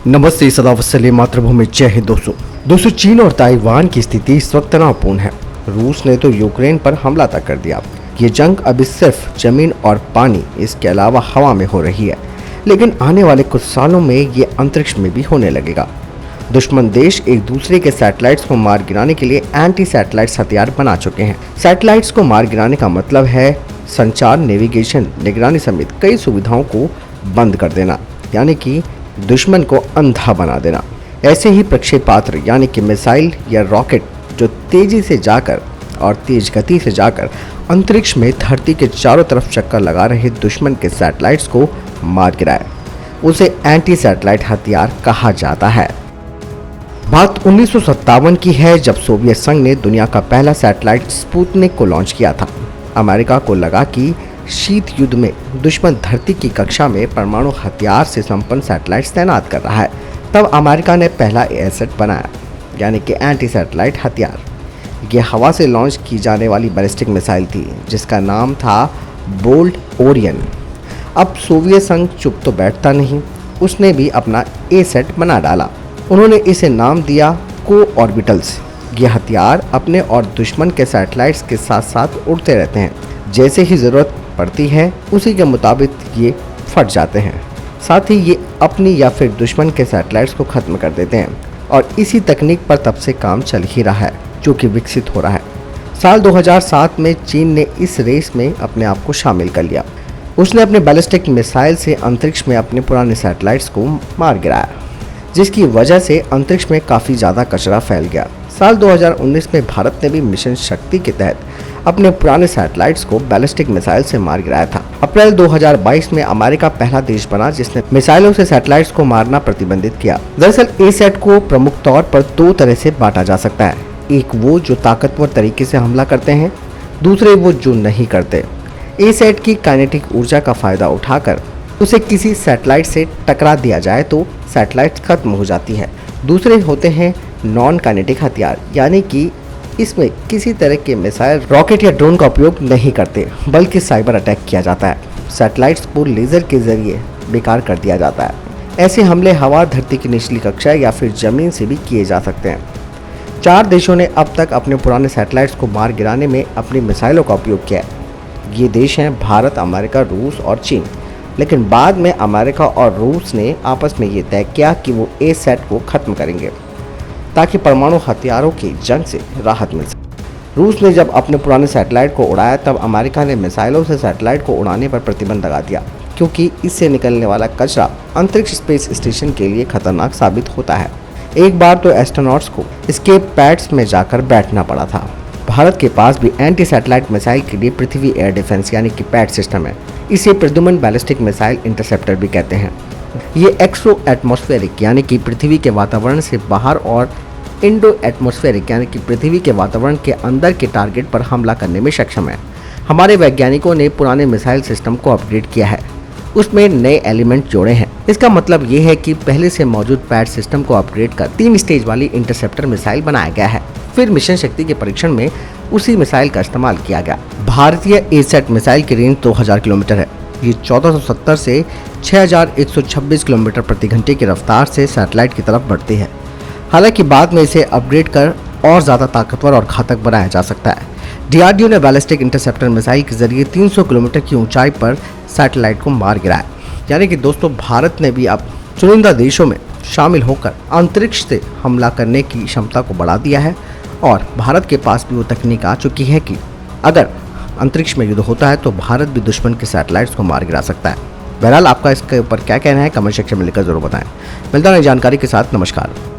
नमस्ते, सदा वत्सल्य मातृभूमि, जय हिंद। दोस्तों चीन और ताइवान की स्थिति इस वक्त तनावपूर्ण है। रूस ने तो यूक्रेन पर हमला तक कर दिया। ये जंग अभी सिर्फ जमीन और पानी, इसके अलावा हवा में हो रही है, लेकिन आने वाले कुछ सालों में ये अंतरिक्ष में भी होने लगेगा। दुश्मन देश एक दूसरे के सैटेलाइट्स को मार गिराने के लिए एंटी सैटेलाइट्स हथियार बना चुके हैं। सैटेलाइट्स को मार गिराने का मतलब है संचार, नेविगेशन, निगरानी समेत कई सुविधाओं को बंद कर देना, यानी कि दुश्मन को अंधा बना देना। ऐसे ही प्रक्षेपास्त्र यानी कि मिसाइल या रॉकेट जो तेजी से जाकर और तेज गति से जाकर अंतरिक्ष में धरती के चारों तरफ चक्कर लगा रहे दुश्मन के सैटेलाइट्स को मार गिराया, उसे एंटी सैटेलाइट हथियार कहा जाता है। बात 1957 की है, जब सोवियत संघ ने दुनिया का पहला सैटेलाइट स्पुतनिक को लॉन्च किया था। अमेरिका को लगा कि शीत युद्ध में दुश्मन धरती की कक्षा में परमाणु हथियार से संपन्न सैटेलाइट तैनात कर रहा है। तब अमेरिका ने पहला एसेट बनाया, यानी कि एंटी सैटेलाइट हथियार। ये हवा से लॉन्च की जाने वाली बैलिस्टिक मिसाइल थी, जिसका नाम था बोल्ट ओरियन। अब सोवियत संघ चुप तो बैठता नहीं, उसने भी अपना एसेट बना डाला। उन्होंने इसे नाम दिया को ऑर्बिटल्स। ये हथियार अपने और दुश्मन के सैटेलाइट्स के साथ साथ उड़ते रहते हैं। जैसे ही ज़रूरत पड़ती है उसी के मुताबिक ये फट जाते हैं। साथ ही ये अपनी या फिर दुश्मन के सैटेलाइट्स को ख़त्म कर देते हैं। और इसी तकनीक पर तब से काम चल ही रहा है, जो कि विकसित हो रहा है। साल 2007 में चीन ने इस रेस में अपने आप को शामिल कर लिया। उसने अपने बैलिस्टिक मिसाइल से अंतरिक्ष में अपने पुराने सैटेलाइट्स को मार गिराया, जिसकी वजह से अंतरिक्ष में काफ़ी ज़्यादा कचरा फैल गया। साल 2019 में भारत ने भी मिशन शक्ति के तहत अपने पुराने सैटेलाइट्स को बैलिस्टिक मिसाइल से मार गिराया था। अप्रैल 2022 में अमेरिका पहला देश बना जिसने मिसाइलों से सैटेलाइट्स को मारना प्रतिबंधित किया। दरअसल एसेट को प्रमुख तौर पर दो तरह से बांटा जा सकता है। एक वो जो ताकतवर तरीके से हमला करते हैं, दूसरे वो जो नहीं करते। एसेट की काइनेटिक ऊर्जा का फायदा उठाकर उसे किसी सैटेलाइट से टकरा दिया जाए तो सैटेलाइट खत्म हो जाती है। दूसरे होते हैं नॉन काइनेटिक हथियार, यानी कि इसमें किसी तरह के मिसाइल, रॉकेट या ड्रोन का उपयोग नहीं करते, बल्कि साइबर अटैक किया जाता है। सैटेलाइट्स को लेज़र के जरिए बेकार कर दिया जाता है। ऐसे हमले हवा, धरती की निचली कक्षा या फिर जमीन से भी किए जा सकते हैं। 4 देशों ने अब तक अपने पुराने सैटेलाइट्स को मार गिराने में अपनी मिसाइलों का उपयोग किया है। ये देश हैं भारत, अमेरिका, रूस और चीन। लेकिन बाद में अमेरिका और रूस ने आपस में ये तय किया कि वो एसेट को ख़त्म करेंगे, ताकि परमाणु हथियारों की जंग से राहत मिल सके। रूस ने जब अपने पुराने सैटेलाइट को उड़ाया, तब अमेरिका ने मिसाइलों से सैटेलाइट को उड़ाने पर प्रतिबंध लगा दिया, क्योंकि इससे निकलने वाला कचरा अंतरिक्ष स्पेस स्टेशन के लिए खतरनाक साबित होता है। एक बार तो एस्ट्रोनॉट्स को एस्केप पैड्स में जाकर बैठना पड़ा था। भारत के पास भी एंटी सैटेलाइट मिसाइल के लिए पृथ्वी एयर डिफेंस यानी कि पैड सिस्टम है। इसे प्रद्युमन बैलिस्टिक मिसाइल इंटरसेप्टर भी कहते हैं। ये एक्सो एटमॉस्फेरिक यानी कि पृथ्वी के वातावरण से बाहर और इंडो एटमॉस्फेरिक यानी कि पृथ्वी के वातावरण के अंदर के टारगेट पर हमला करने में सक्षम है। हमारे वैज्ञानिकों ने पुराने मिसाइल सिस्टम को अपग्रेड किया है, उसमें नए एलिमेंट जोड़े हैं। इसका मतलब ये है कि पहले से मौजूद पैड सिस्टम को अपग्रेड कर 3 स्टेज वाली इंटरसेप्टर मिसाइल बनाया गया है। फिर मिशन शक्ति के परीक्षण में उसी मिसाइल का इस्तेमाल किया गया। भारतीय एसेट मिसाइल की रेंज 2000 किलोमीटर है। ये 1470 से 6126 किलोमीटर प्रति घंटे की रफ्तार से सैटेलाइट की तरफ बढ़ती है। हालांकि बाद में इसे अपग्रेड कर और ज़्यादा ताकतवर और घातक बनाया जा सकता है। डीआरडीओ ने बैलिस्टिक इंटरसेप्टर मिसाइल के जरिए 300 किलोमीटर की ऊंचाई पर सैटेलाइट को मार गिराया। यानी कि दोस्तों, भारत ने भी अब चुनिंदा देशों में शामिल होकर अंतरिक्ष से हमला करने की क्षमता को बढ़ा दिया है। और भारत के पास भी वो तकनीक आ चुकी है कि अगर अंतरिक्ष में युद्ध होता है तो भारत भी दुश्मन के सैटेलाइट्स को मार गिरा सकता है। बहरहाल, आपका इसके ऊपर क्या कहना है कमेंट सेक्शन में लिखकर जरूर बताएं। मिलता है नई जानकारी के साथ। नमस्कार।